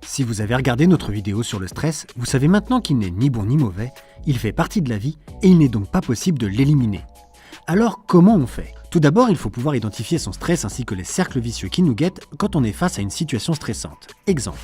Si vous avez regardé notre vidéo sur le stress, vous savez maintenant qu'il n'est ni bon ni mauvais, il fait partie de la vie et il n'est donc pas possible de l'éliminer. Alors comment on fait ? Tout d'abord, il faut pouvoir identifier son stress ainsi que les cercles vicieux qui nous guettent quand on est face à une situation stressante. Exemple.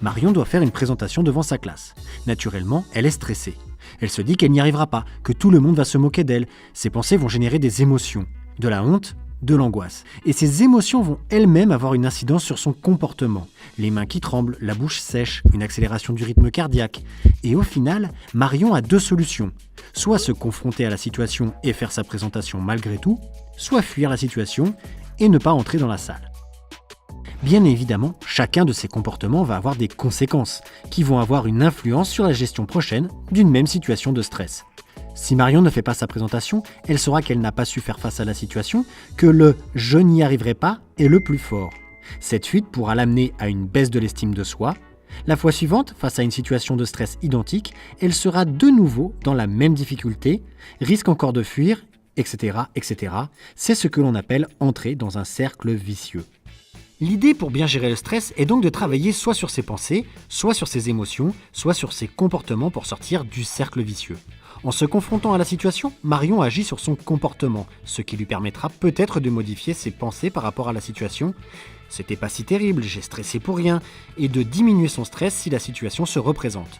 Marion doit faire une présentation devant sa classe. Naturellement, elle est stressée. Elle se dit qu'elle n'y arrivera pas, que tout le monde va se moquer d'elle. Ses pensées vont générer des émotions, de la honte, de l'angoisse. Et ces émotions vont elles-mêmes avoir une incidence sur son comportement. Les mains qui tremblent, la bouche sèche, une accélération du rythme cardiaque. Et au final, Marion a deux solutions. Soit se confronter à la situation et faire sa présentation malgré tout, soit fuir la situation et ne pas entrer dans la salle. Bien évidemment, chacun de ces comportements va avoir des conséquences qui vont avoir une influence sur la gestion prochaine d'une même situation de stress. Si Marion ne fait pas sa présentation, elle saura qu'elle n'a pas su faire face à la situation, que le « je n'y arriverai pas » est le plus fort. Cette fuite pourra l'amener à une baisse de l'estime de soi. La fois suivante, face à une situation de stress identique, elle sera de nouveau dans la même difficulté, risque encore de fuir, etc., etc. C'est ce que l'on appelle entrer dans un cercle vicieux. L'idée pour bien gérer le stress est donc de travailler soit sur ses pensées, soit sur ses émotions, soit sur ses comportements pour sortir du cercle vicieux. En se confrontant à la situation, Marion agit sur son comportement, ce qui lui permettra peut-être de modifier ses pensées par rapport à la situation. C'était pas si terrible, j'ai stressé pour rien, et de diminuer son stress si la situation se représente.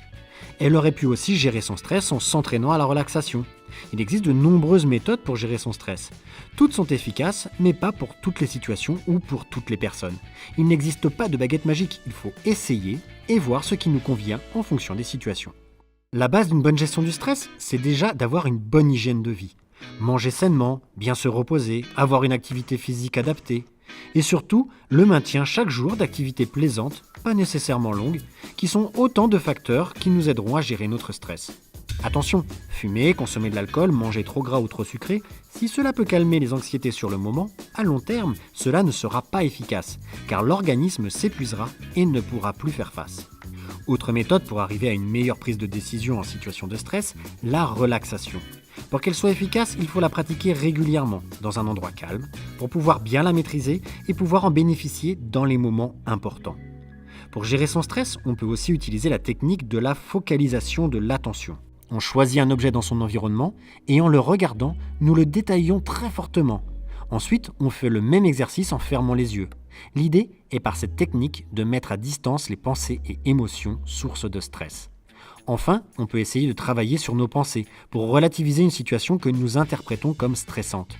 Elle aurait pu aussi gérer son stress en s'entraînant à la relaxation. Il existe de nombreuses méthodes pour gérer son stress. Toutes sont efficaces, mais pas pour toutes les situations ou pour toutes les personnes. Il n'existe pas de baguette magique, il faut essayer et voir ce qui nous convient en fonction des situations. La base d'une bonne gestion du stress, c'est déjà d'avoir une bonne hygiène de vie. Manger sainement, bien se reposer, avoir une activité physique adaptée. Et surtout, le maintien chaque jour d'activités plaisantes, pas nécessairement longues, qui sont autant de facteurs qui nous aideront à gérer notre stress. Attention, fumer, consommer de l'alcool, manger trop gras ou trop sucré, si cela peut calmer les anxiétés sur le moment, à long terme, cela ne sera pas efficace, car l'organisme s'épuisera et ne pourra plus faire face. Autre méthode pour arriver à une meilleure prise de décision en situation de stress, la relaxation. Pour qu'elle soit efficace, il faut la pratiquer régulièrement, dans un endroit calme, pour pouvoir bien la maîtriser et pouvoir en bénéficier dans les moments importants. Pour gérer son stress, on peut aussi utiliser la technique de la focalisation de l'attention. On choisit un objet dans son environnement et en le regardant, nous le détaillons très fortement. Ensuite, on fait le même exercice en fermant les yeux. L'idée est par cette technique de mettre à distance les pensées et émotions sources de stress. Enfin, on peut essayer de travailler sur nos pensées pour relativiser une situation que nous interprétons comme stressante.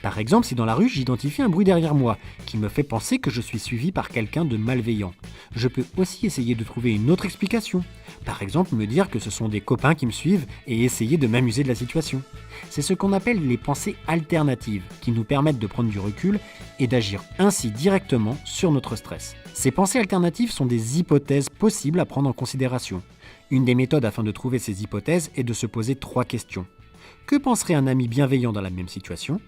Par exemple, si dans la rue, j'identifie un bruit derrière moi qui me fait penser que je suis suivi par quelqu'un de malveillant, je peux aussi essayer de trouver une autre explication. Par exemple, me dire que ce sont des copains qui me suivent et essayer de m'amuser de la situation. C'est ce qu'on appelle les pensées alternatives qui nous permettent de prendre du recul et d'agir ainsi directement sur notre stress. Ces pensées alternatives sont des hypothèses possibles à prendre en considération. Une des méthodes afin de trouver ces hypothèses est de se poser 3 questions. Que penserait un ami bienveillant dans la même situation ?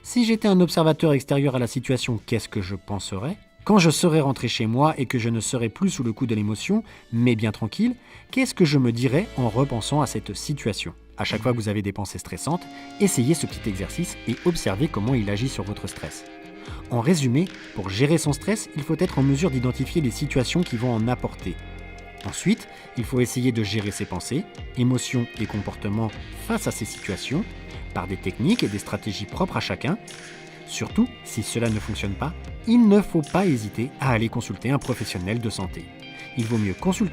Si j'étais un observateur extérieur à la situation, qu'est-ce que je penserais ? Quand je serais rentré chez moi et que je ne serais plus sous le coup de l'émotion, mais bien tranquille, qu'est-ce que je me dirais en repensant à cette situation ? À chaque fois que vous avez des pensées stressantes, essayez ce petit exercice et observez comment il agit sur votre stress. En résumé, pour gérer son stress, il faut être en mesure d'identifier les situations qui vont en apporter. Ensuite, il faut essayer de gérer ses pensées, émotions et comportements face à ces situations, par des techniques et des stratégies propres à chacun. Surtout, si cela ne fonctionne pas, il ne faut pas hésiter à aller consulter un professionnel de santé. Il vaut mieux consulter